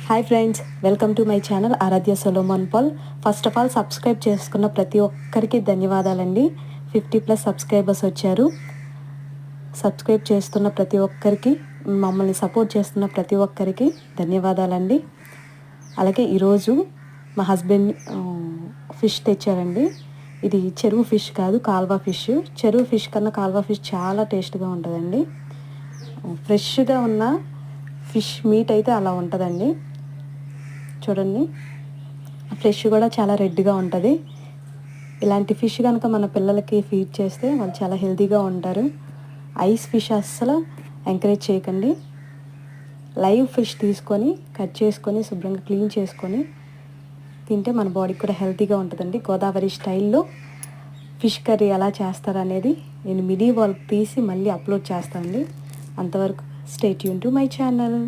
Hi friends, welcome to my channel Aaradhya Solomon Paul. First of all subscribe చేసుకున్న ప్రతి ఒక్కరికి ధన్యవాదాలండి. 50+ సబ్స్క్రైబర్స్ వచ్చారు. సబ్స్క్రైబ్ చేస్తున్న ప్రతి ఒక్కరికి, మమ్మల్ని సపోర్ట్ చేస్తున్న ప్రతి ఒక్కరికి ధన్యవాదాలండి. అలాగే ఈరోజు మా హస్బెండ్ ఫిష్ తెచ్చారండి. ఇది చెరువు ఫిష్ కాదు, కాల్వా ఫిష్. చెరువు ఫిష్ కన్నా కాల్వా ఫిష్ చాలా టేస్ట్గా ఉంటుందండి. ఫ్రెష్గా ఉన్న ఫిష్ మీట్ అయితే అలా ఉంటుందండి. చూడండి, ఫ్రెష్ కూడా చాలా రెడ్గా ఉంటుంది. ఇలాంటి ఫిష్ కనుక మన పిల్లలకి ఫీడ్ చేస్తే వాళ్ళు చాలా హెల్తీగా ఉంటారు. ఐస్ ఫిష్ అస్సలు ఎంకరేజ్ చేయకండి. లైవ్ ఫిష్ తీసుకొని కట్ చేసుకొని శుభ్రంగా క్లీన్ చేసుకొని తింటే మన బాడీకి కూడా హెల్తీగా ఉంటుందండి. గోదావరి స్టైల్లో ఫిష్ కర్రీ ఎలా చేస్తారనేది నేను మినీ వ్లాగ్ తీసి మళ్ళీ అప్లోడ్ చేస్తానండి. అంతవరకు stay tune to my channel.